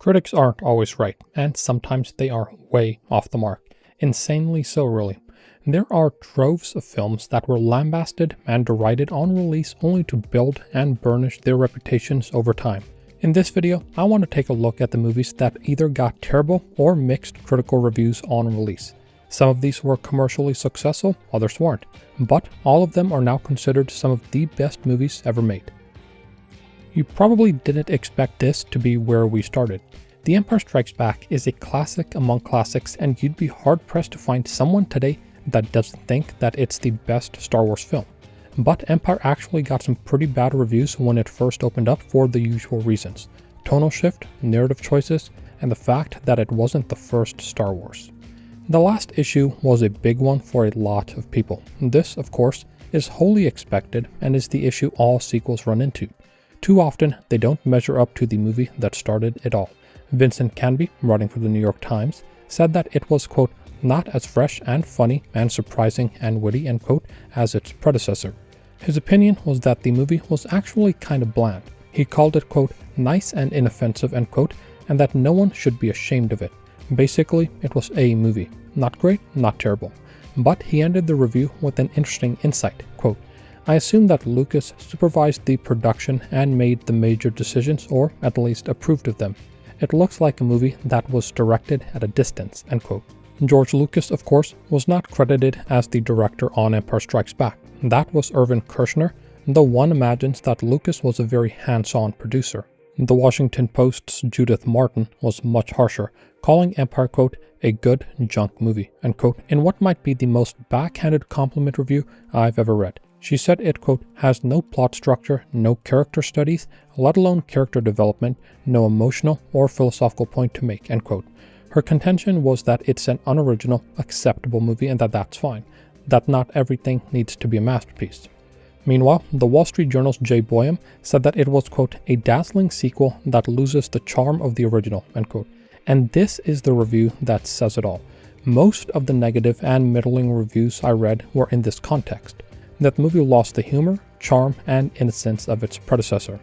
Critics aren't always right, and sometimes they are way off the mark. Insanely so, really. There are troves of films that were lambasted and derided on release only to build and burnish their reputations over time. In this video, I want to take a look at the movies that either got terrible or mixed critical reviews on release. Some of these were commercially successful, others weren't, but all of them are now considered some of the best movies ever made. You probably didn't expect this to be where we started. The Empire Strikes Back is a classic among classics, and you'd be hard-pressed to find someone today that doesn't think that it's the best Star Wars film. But Empire actually got some pretty bad reviews when it first opened up for the usual reasons: tonal shift, narrative choices, and the fact that it wasn't the first Star Wars. The last issue was a big one for a lot of people. This, of course, is wholly expected and is the issue all sequels run into. Too often, they don't measure up to the movie that started it all. Vincent Canby, writing for the New York Times, said that it was, quote, not as fresh and funny and surprising and witty, end quote, as its predecessor. His opinion was that the movie was actually kind of bland. He called it, quote, nice and inoffensive, end quote, and that no one should be ashamed of it. Basically, it was a movie. Not great, not terrible. But he ended the review with an interesting insight, quote, I assume that Lucas supervised the production and made the major decisions, or at least approved of them. It looks like a movie that was directed at a distance, end quote. George Lucas, of course, was not credited as the director on Empire Strikes Back. That was Irvin Kershner, though one imagines that Lucas was a very hands-on producer. The Washington Post's Judith Martin was much harsher, calling Empire, quote, a good junk movie, end quote, in what might be the most backhanded compliment review I've ever read. She said it, quote, has no plot structure, no character studies, let alone character development, no emotional or philosophical point to make, end quote. Her contention was that it's an unoriginal, acceptable movie and that's fine, that not everything needs to be a masterpiece. Meanwhile, the Wall Street Journal's Jay Boyum said that it was, quote, a dazzling sequel that loses the charm of the original, end quote. And this is the review that says it all. Most of the negative and middling reviews I read were in this context. That the movie lost the humor, charm, and innocence of its predecessor.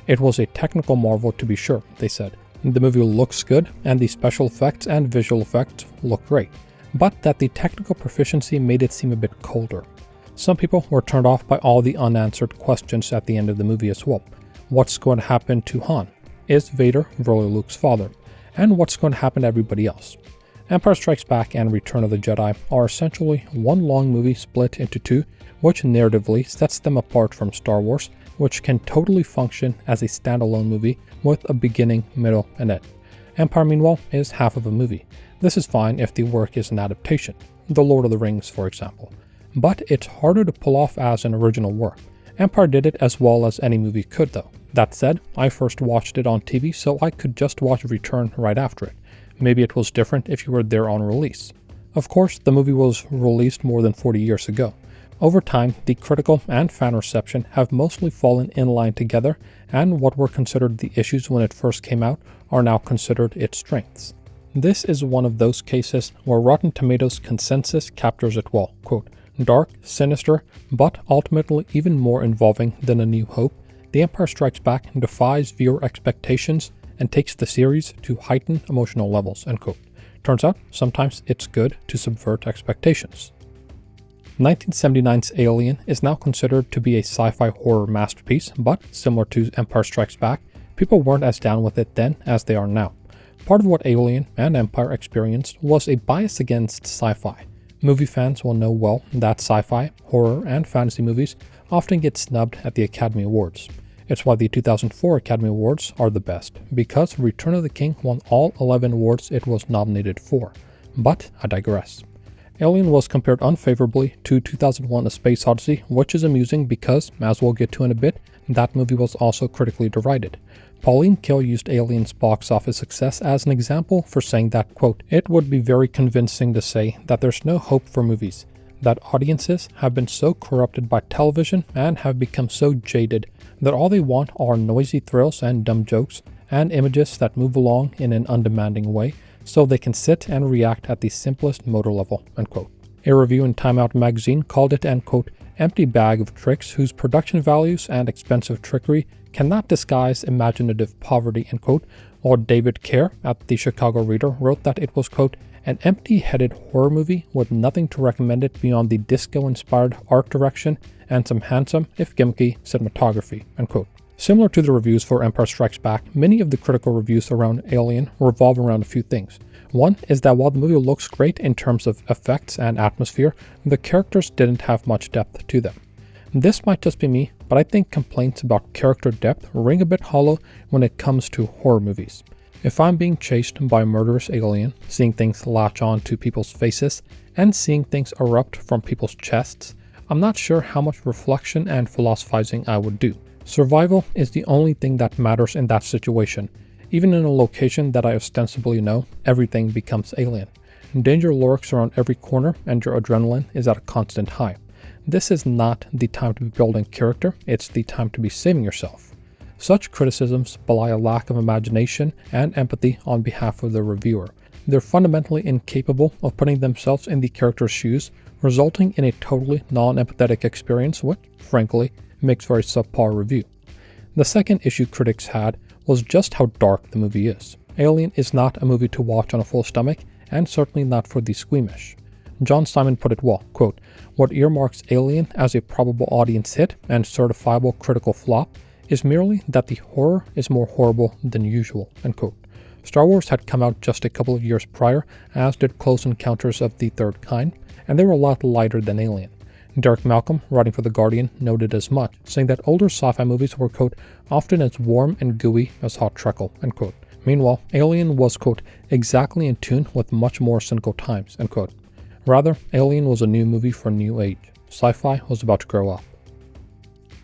It was a technical marvel to be sure, they said. The movie looks good, and the special effects and visual effects look great, but that the technical proficiency made it seem a bit colder. Some people were turned off by all the unanswered questions at the end of the movie as well. What's going to happen to Han? Is Vader really Luke's father? And what's going to happen to everybody else? Empire Strikes Back and Return of the Jedi are essentially one long movie split into two, which narratively sets them apart from Star Wars, which can totally function as a standalone movie with a beginning, middle, and end. Empire, meanwhile, is half of a movie. This is fine if the work is an adaptation, The Lord of the Rings, for example. But it's harder to pull off as an original work. Empire did it as well as any movie could, though. That said, I first watched it on TV, so I could just watch Return right after it. Maybe it was different if you were there on release. Of course, the movie was released more than 40 years ago. Over time, the critical and fan reception have mostly fallen in line together, and what were considered the issues when it first came out are now considered its strengths. This is one of those cases where Rotten Tomatoes consensus captures it well, quote, dark, sinister, but ultimately even more involving than A New Hope, The Empire Strikes Back defies viewer expectations and takes the series to heightened emotional levels, end quote. Turns out, sometimes it's good to subvert expectations. 1979's Alien is now considered to be a sci-fi horror masterpiece, but similar to Empire Strikes Back, people weren't as down with it then as they are now. Part of what Alien and Empire experienced was a bias against sci-fi. Movie fans will know well that sci-fi, horror, and fantasy movies often get snubbed at the Academy Awards. It's why the 2004 Academy Awards are the best, because Return of the King won all 11 awards it was nominated for. But I digress. Alien was compared unfavorably to 2001 A Space Odyssey, which is amusing because, as we'll get to in a bit, that movie was also critically derided. Pauline Kael used Alien's box office success as an example for saying that, quote, it would be very convincing to say that there's no hope for movies, that audiences have been so corrupted by television and have become so jaded that all they want are noisy thrills and dumb jokes and images that move along in an undemanding way, so they can sit and react at the simplest motor level, end quote. A review in Time Out magazine called it an, quote, empty bag of tricks whose production values and expensive trickery cannot disguise imaginative poverty, end quote, while David Kerr at the Chicago Reader wrote that it was, quote, an empty-headed horror movie with nothing to recommend it beyond the disco-inspired art direction and some handsome, if gimmicky, cinematography, end quote. Similar to the reviews for Empire Strikes Back, many of the critical reviews around Alien revolve around a few things. One is that while the movie looks great in terms of effects and atmosphere, the characters didn't have much depth to them. This might just be me, but I think complaints about character depth ring a bit hollow when it comes to horror movies. If I'm being chased by a murderous alien, seeing things latch on to people's faces, and seeing things erupt from people's chests, I'm not sure how much reflection and philosophizing I would do. Survival is the only thing that matters in that situation. Even in a location that I ostensibly know, everything becomes alien. Danger lurks around every corner and your adrenaline is at a constant high. This is not the time to be building character, it's the time to be saving yourself. Such criticisms belie a lack of imagination and empathy on behalf of the reviewer. They're fundamentally incapable of putting themselves in the character's shoes, resulting in a totally non-empathetic experience which, frankly, makes for a subpar review. The second issue critics had was just how dark the movie is. Alien is not a movie to watch on a full stomach, and certainly not for the squeamish. John Simon put it well, quote, what earmarks Alien as a probable audience hit and certifiable critical flop is merely that the horror is more horrible than usual, end quote. Star Wars had come out just a couple of years prior, as did Close Encounters of the Third Kind, and they were a lot lighter than Alien. Derek Malcolm, writing for The Guardian, noted as much, saying that older sci-fi movies were, quote, often as warm and gooey as hot treacle, end quote. Meanwhile, Alien was, quote, exactly in tune with much more cynical times, end quote. Rather, Alien was a new movie for a new age. Sci-fi was about to grow up.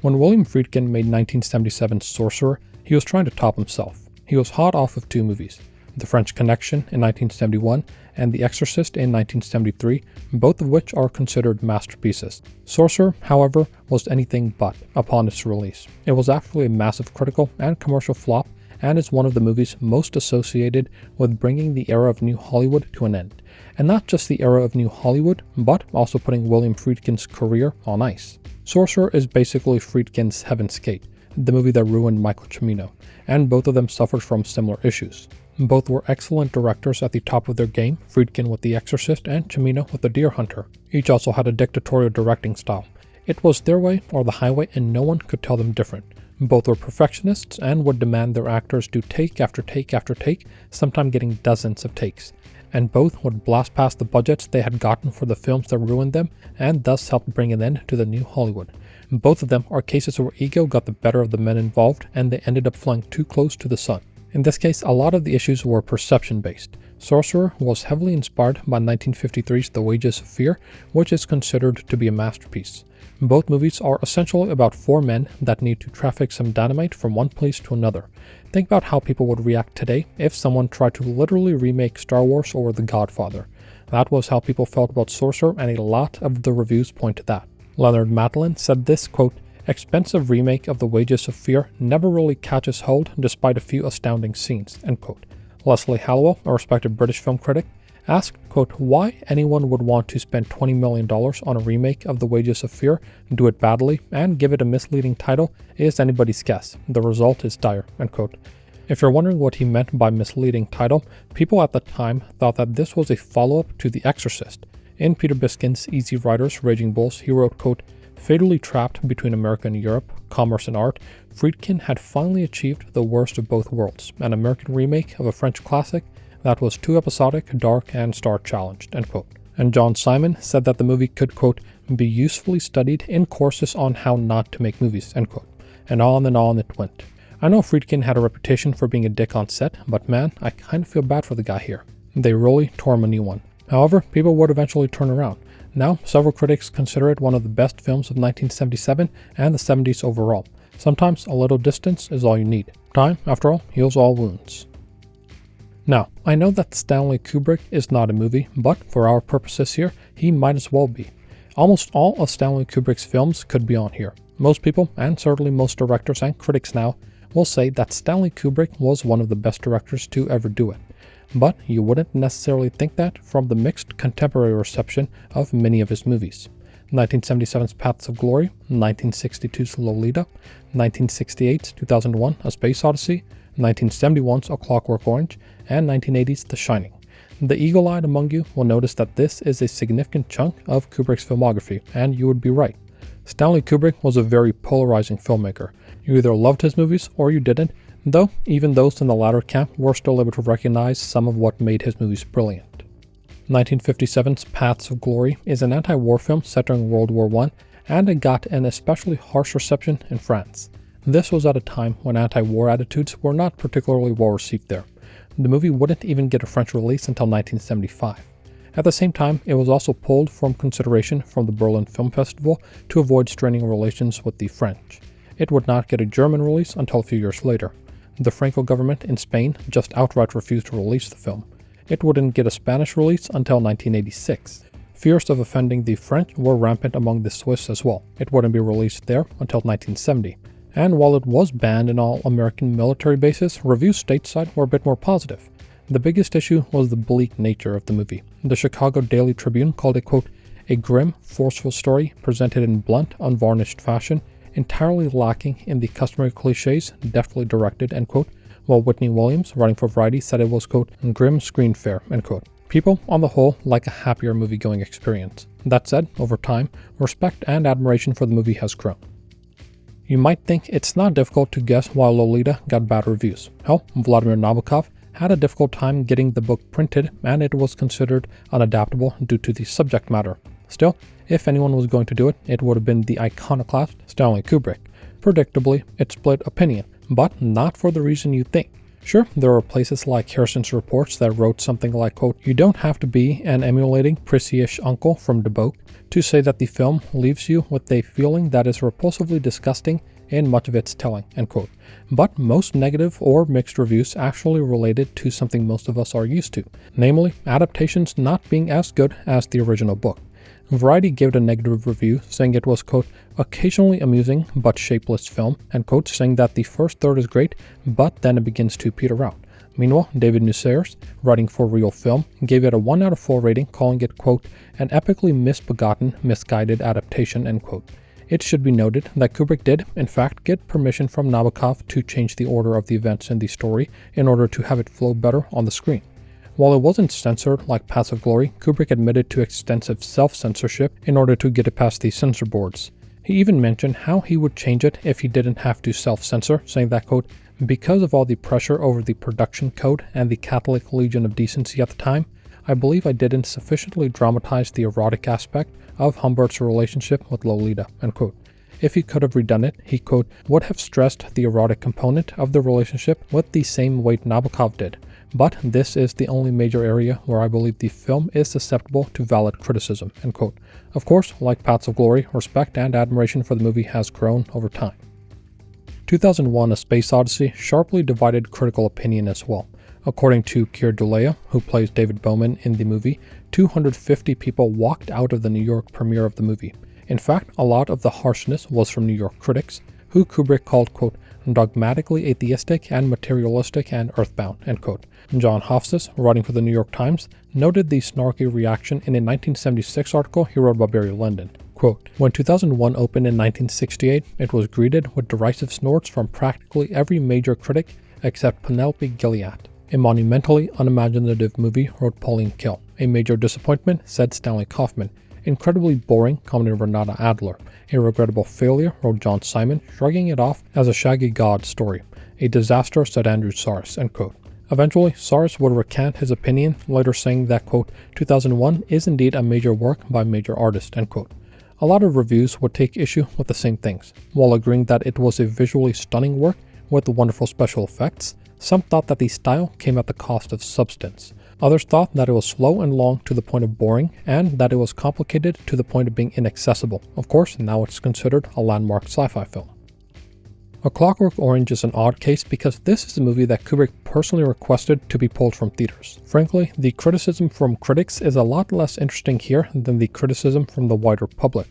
When William Friedkin made 1977's Sorcerer, he was trying to top himself. He was hot off of two movies, The French Connection in 1971 and The Exorcist in 1973, both of which are considered masterpieces. Sorcerer, however, was anything but upon its release. It was actually a massive critical and commercial flop and is one of the movies most associated with bringing the era of New Hollywood to an end. And not just the era of New Hollywood, but also putting William Friedkin's career on ice. Sorcerer is basically Friedkin's Heaven's Gate, the movie that ruined Michael Cimino, and both of them suffered from similar issues. Both were excellent directors at the top of their game, Friedkin with The Exorcist and Cimino with The Deer Hunter. Each also had a dictatorial directing style. It was their way or the highway and no one could tell them different. Both were perfectionists and would demand their actors do take after take after take, sometimes getting dozens of takes. And both would blast past the budgets they had gotten for the films that ruined them and thus helped bring an end to the New Hollywood. Both of them are cases where ego got the better of the men involved and they ended up flying too close to the sun. In this case, a lot of the issues were perception-based. Sorcerer was heavily inspired by 1953's The Wages of Fear, which is considered to be a masterpiece. Both movies are essentially about four men that need to traffic some dynamite from one place to another. Think about how people would react today if someone tried to literally remake Star Wars or The Godfather. That was how people felt about Sorcerer, and a lot of the reviews point to that. Leonard Matlin said this, quote, expensive remake of The Wages of Fear never really catches hold despite a few astounding scenes, end quote. Leslie Hallowell, a respected British film critic, asked, quote, why anyone would want to spend $20 million on a remake of The Wages of Fear, do it badly, and give it a misleading title is anybody's guess. The result is dire, end quote. If you're wondering what he meant by misleading title, people at the time thought that this was a follow-up to The Exorcist. In Peter Biskin's Easy Riders, Raging Bulls, he wrote, quote, fatally trapped between America and Europe, commerce and art, Friedkin had finally achieved the worst of both worlds, an American remake of a French classic that was too episodic, dark, and star-challenged, end quote. And John Simon said that the movie could, quote, be usefully studied in courses on how not to make movies, end quote. And on it went. I know Friedkin had a reputation for being a dick on set, but man, I kind of feel bad for the guy here. They really tore him a new one. However, people would eventually turn around. Now, several critics consider it one of the best films of 1977 and the 70s overall. Sometimes a little distance is all you need. Time, after all, heals all wounds. Now, I know that Stanley Kubrick is not a movie, but for our purposes here, he might as well be. Almost all of Stanley Kubrick's films could be on here. Most people, and certainly most directors and critics now, will say that Stanley Kubrick was one of the best directors to ever do it. But you wouldn't necessarily think that from the mixed contemporary reception of many of his movies. 1977's Paths of Glory, 1962's Lolita, 1968's 2001 A Space Odyssey, 1971's A Clockwork Orange, and 1980's The Shining. The eagle-eyed among you will notice that this is a significant chunk of Kubrick's filmography, and you would be right. Stanley Kubrick was a very polarizing filmmaker. You either loved his movies or you didn't, though even those in the latter camp were still able to recognize some of what made his movies brilliant. 1957's Paths of Glory is an anti-war film set during World War I, and it got an especially harsh reception in France. This was at a time when anti-war attitudes were not particularly well received there. The movie wouldn't even get a French release until 1975. At the same time, it was also pulled from consideration from the Berlin Film Festival to avoid straining relations with the French. It would not get a German release until a few years later. The Franco government in Spain just outright refused to release the film. It wouldn't get a Spanish release until 1986. Fears of offending the French were rampant among the Swiss as well. It wouldn't be released there until 1970. And while it was banned in all American military bases, reviews stateside were a bit more positive. The biggest issue was the bleak nature of the movie. The Chicago Daily Tribune called it, quote, a grim, forceful story presented in blunt, unvarnished fashion, entirely lacking in the customary cliches, deftly directed, end quote, while Whitney Williams, writing for Variety, said it was, quote, grim screen fare, end quote. People, on the whole, like a happier movie-going experience. That said, over time, respect and admiration for the movie has grown. You might think it's not difficult to guess why Lolita got bad reviews. Hell, Vladimir Nabokov had a difficult time getting the book printed, and it was considered unadaptable due to the subject matter. Still, if anyone was going to do it, it would have been the iconoclast Stanley Kubrick. Predictably, it split opinion, but not for the reason you think. Sure, there are places like Harrison's Reports that wrote something like, quote, you don't have to be an emulating prissy-ish uncle from Duboc to say that the film leaves you with a feeling that is repulsively disgusting in much of its telling, end quote. But most negative or mixed reviews actually related to something most of us are used to, namely adaptations not being as good as the original book. Variety gave it a negative review, saying it was, quote, occasionally amusing but shapeless film, end quote, saying that the first third is great, but then it begins to peter out. Meanwhile, David Nussers, writing for Real Film, gave it a 1 out of 4 rating, calling it, quote, an epically misbegotten, misguided adaptation, end quote. It should be noted that Kubrick did, in fact, get permission from Nabokov to change the order of the events in the story in order to have it flow better on the screen. While it wasn't censored like Paths of Glory, Kubrick admitted to extensive self-censorship in order to get it past the censor boards. He even mentioned how he would change it if he didn't have to self-censor, saying that, quote, because of all the pressure over the production code and the Catholic Legion of Decency at the time, I believe I didn't sufficiently dramatize the erotic aspect of Humbert's relationship with Lolita, end quote. If he could have redone it, he, quote, would have stressed the erotic component of the relationship with the same weight Nabokov did. But this is the only major area where I believe the film is susceptible to valid criticism, end quote. Of course, like Paths of Glory, respect and admiration for the movie has grown over time. 2001 A Space Odyssey sharply divided critical opinion as well. According to Keir Dullea, who plays David Bowman in the movie, 250 people walked out of the New York premiere of the movie. In fact, a lot of the harshness was from New York critics, who Kubrick called, quote, dogmatically atheistic and materialistic and earthbound, end quote. John Hofstas, writing for the New York Times, noted the snarky reaction in a 1976 article he wrote about Barry Lyndon. Quote, when 2001 opened in 1968, it was greeted with derisive snorts from practically every major critic except Penelope Gilliatt. A monumentally unimaginative movie, wrote Pauline Kael. A major disappointment, said Stanley Kaufman. Incredibly boring, commented Renata Adler. A regrettable failure, wrote John Simon, shrugging it off as a shaggy god story. A disaster, said Andrew Sarris, end quote. Eventually, Sarris would recant his opinion, later saying that, quote, 2001 is indeed a major work by a major artist, end quote. A lot of reviews would take issue with the same things. While agreeing that it was a visually stunning work with wonderful special effects, some thought that the style came at the cost of substance. Others thought that it was slow and long to the point of boring, and that it was complicated to the point of being inaccessible. Of course, now it's considered a landmark sci-fi film. A Clockwork Orange is an odd case because this is a movie that Kubrick personally requested to be pulled from theaters. Frankly, the criticism from critics is a lot less interesting here than the criticism from the wider public.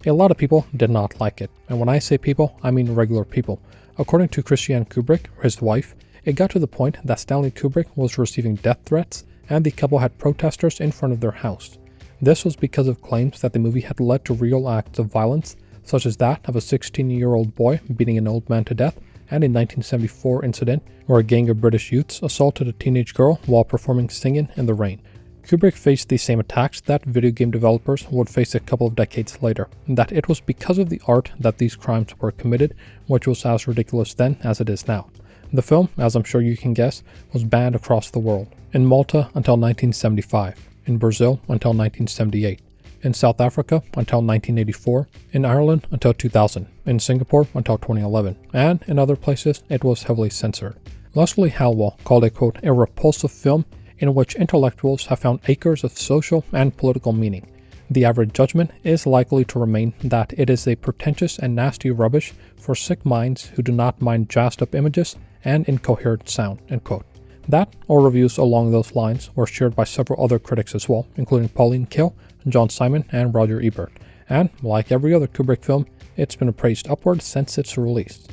A lot of people did not like it, and when I say people, I mean regular people. According to Christiane Kubrick, his wife, it got to the point that Stanley Kubrick was receiving death threats, and the couple had protesters in front of their house. This was because of claims that the movie had led to real acts of violence, such as that of a 16-year-old boy beating an old man to death, and a 1974 incident where a gang of British youths assaulted a teenage girl while performing Singin' in the Rain. Kubrick faced the same attacks that video game developers would face a couple of decades later, that it was because of the art that these crimes were committed, which was as ridiculous then as it is now. The film, as I'm sure you can guess, was banned across the world. In Malta until 1975, in Brazil until 1978, in South Africa until 1984, in Ireland until 2000, in Singapore until 2011, and in other places it was heavily censored. Leslie Hallwell called it, quote, a repulsive film in which intellectuals have found acres of social and political meaning. The average judgment is likely to remain that it is a pretentious and nasty rubbish for sick minds who do not mind jazzed up images and incoherent sound, end quote. That, or reviews along those lines, were shared by several other critics as well, including Pauline Kael, John Simon, and Roger Ebert. And, like every other Kubrick film, it's been appraised upward since its release.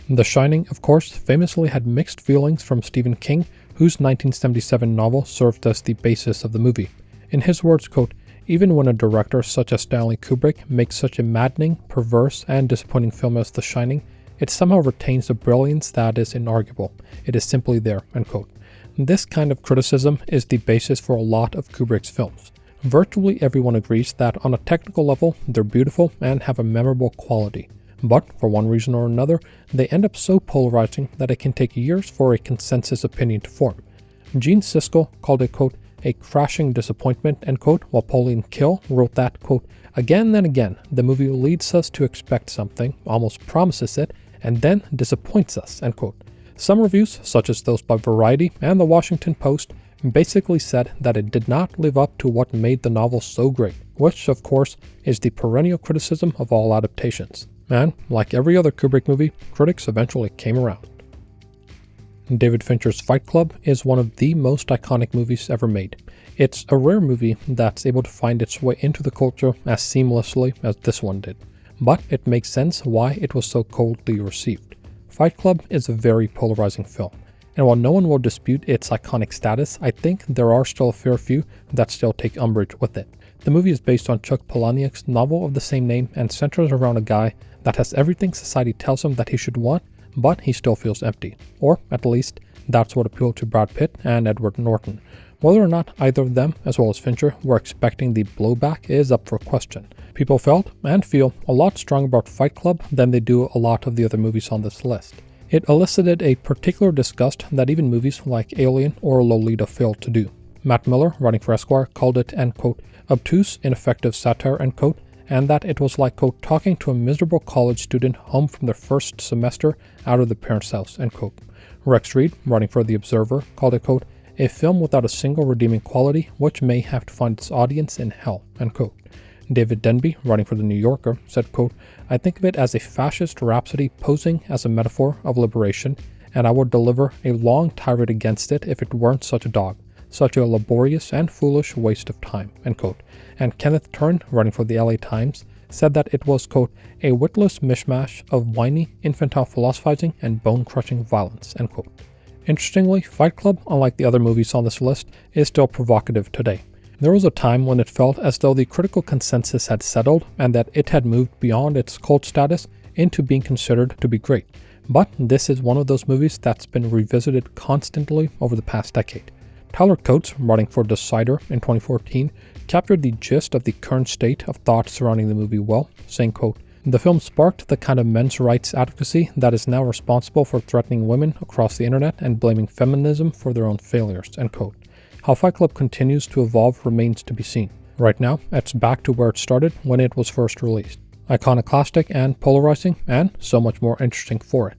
The Shining, of course, famously had mixed feelings from Stephen King, whose 1977 novel served as the basis of the movie. In his words, quote, even when a director such as Stanley Kubrick makes such a maddening, perverse, and disappointing film as The Shining, it somehow retains a brilliance that is inarguable. It is simply there, end quote. This kind of criticism is the basis for a lot of Kubrick's films. Virtually everyone agrees that on a technical level, they're beautiful and have a memorable quality. But, for one reason or another, they end up so polarizing that it can take years for a consensus opinion to form. Gene Siskel called it, quote, a crashing disappointment, end quote, while Pauline Kael wrote that, quote, again and again, the movie leads us to expect something, almost promises it, and then disappoints us, end quote. Some reviews, such as those by Variety and the Washington Post, basically said that it did not live up to what made the novel so great, which, of course, is the perennial criticism of all adaptations. And, like every other Kubrick movie, critics eventually came around. David Fincher's Fight Club is one of the most iconic movies ever made. It's a rare movie that's able to find its way into the culture as seamlessly as this one did. But it makes sense why it was so coldly received. Fight Club is a very polarizing film, and while no one will dispute its iconic status, I think there are still a fair few that still take umbrage with it. The movie is based on Chuck Palahniuk's novel of the same name and centers around a guy that has everything society tells him that he should want, but he still feels empty. Or, at least, that's what appealed to Brad Pitt and Edward Norton. Whether or not either of them, as well as Fincher, were expecting the blowback is up for question. People felt, and feel, a lot stronger about Fight Club than they do a lot of the other movies on this list. It elicited a particular disgust that even movies like Alien or Lolita failed to do. Matt Miller, writing for Esquire, called it an, quote, obtuse, ineffective satire, end quote, and that it was like, quote, talking to a miserable college student home from their first semester out of the parents' house, end quote. Rex Reed, writing for The Observer, called it, quote, a film without a single redeeming quality which may have to find its audience in hell, end quote. David Denby, writing for The New Yorker, said, quote, I think of it as a fascist rhapsody posing as a metaphor of liberation, and I would deliver a long tirade against it if it weren't such a dog. Such a laborious and foolish waste of time, end quote. And Kenneth Turn, writing for the LA Times, said that it was, quote, a witless mishmash of whiny, infantile philosophizing and bone-crushing violence, end quote. Interestingly, Fight Club, unlike the other movies on this list, is still provocative today. There was a time when it felt as though the critical consensus had settled and that it had moved beyond its cult status into being considered to be great. But this is one of those movies that's been revisited constantly over the past decade. Tyler Coates, writing for Decider in 2014, captured the gist of the current state of thought surrounding the movie well, saying, quote, the film sparked the kind of men's rights advocacy that is now responsible for threatening women across the internet and blaming feminism for their own failures, end quote. How Fight Club continues to evolve remains to be seen. Right now, it's back to where it started when it was first released. Iconoclastic and polarizing, and so much more interesting for it.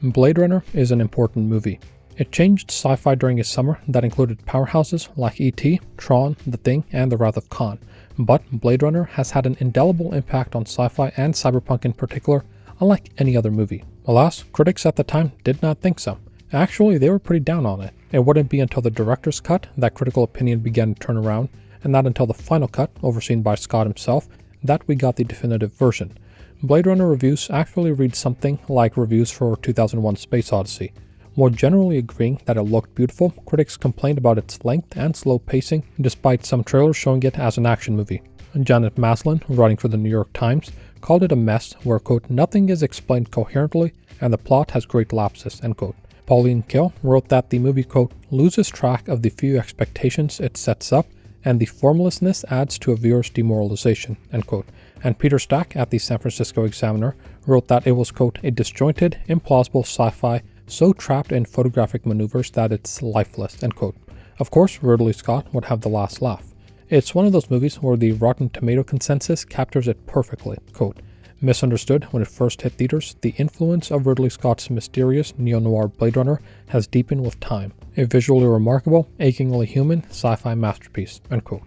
Blade Runner is an important movie. It changed sci-fi during a summer that included powerhouses like E.T., Tron, The Thing, and The Wrath of Khan. But Blade Runner has had an indelible impact on sci-fi and cyberpunk in particular, unlike any other movie. Alas, critics at the time did not think so. Actually, they were pretty down on it. It wouldn't be until the director's cut that critical opinion began to turn around, and not until the final cut, overseen by Scott himself, that we got the definitive version. Blade Runner reviews actually read something like reviews for 2001: Space Odyssey. While generally agreeing that it looked beautiful, critics complained about its length and slow pacing, despite some trailers showing it as an action movie. Janet Maslin, writing for the New York Times, called it a mess where, quote, nothing is explained coherently and the plot has great lapses, end quote. Pauline Kael wrote that the movie, quote, loses track of the few expectations it sets up and the formlessness adds to a viewer's demoralization, end quote. And Peter Stack at the San Francisco Examiner wrote that it was, quote, a disjointed, implausible sci-fi so trapped in photographic maneuvers that it's lifeless, end quote. Of course, Ridley Scott would have the last laugh. It's one of those movies where the Rotten Tomato consensus captures it perfectly, quote, misunderstood when it first hit theaters, the influence of Ridley Scott's mysterious neo-noir Blade Runner has deepened with time. A visually remarkable, achingly human sci-fi masterpiece, end quote.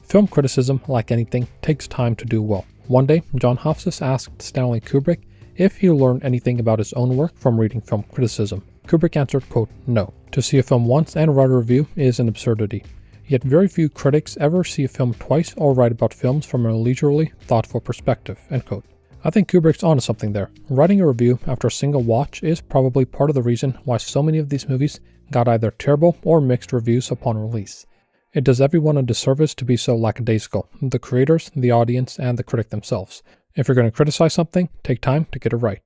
Film criticism, like anything, takes time to do well. One day, John Hofstas asked Stanley Kubrick if he learned anything about his own work from reading film criticism. Kubrick answered, quote, no. To see a film once and write a review is an absurdity. Yet very few critics ever see a film twice or write about films from a leisurely, thoughtful perspective, end quote. I think Kubrick's onto something there. Writing a review after a single watch is probably part of the reason why so many of these movies got either terrible or mixed reviews upon release. It does everyone a disservice to be so lackadaisical, the creators, the audience, and the critic themselves. If you're going to criticize something, take time to get it right.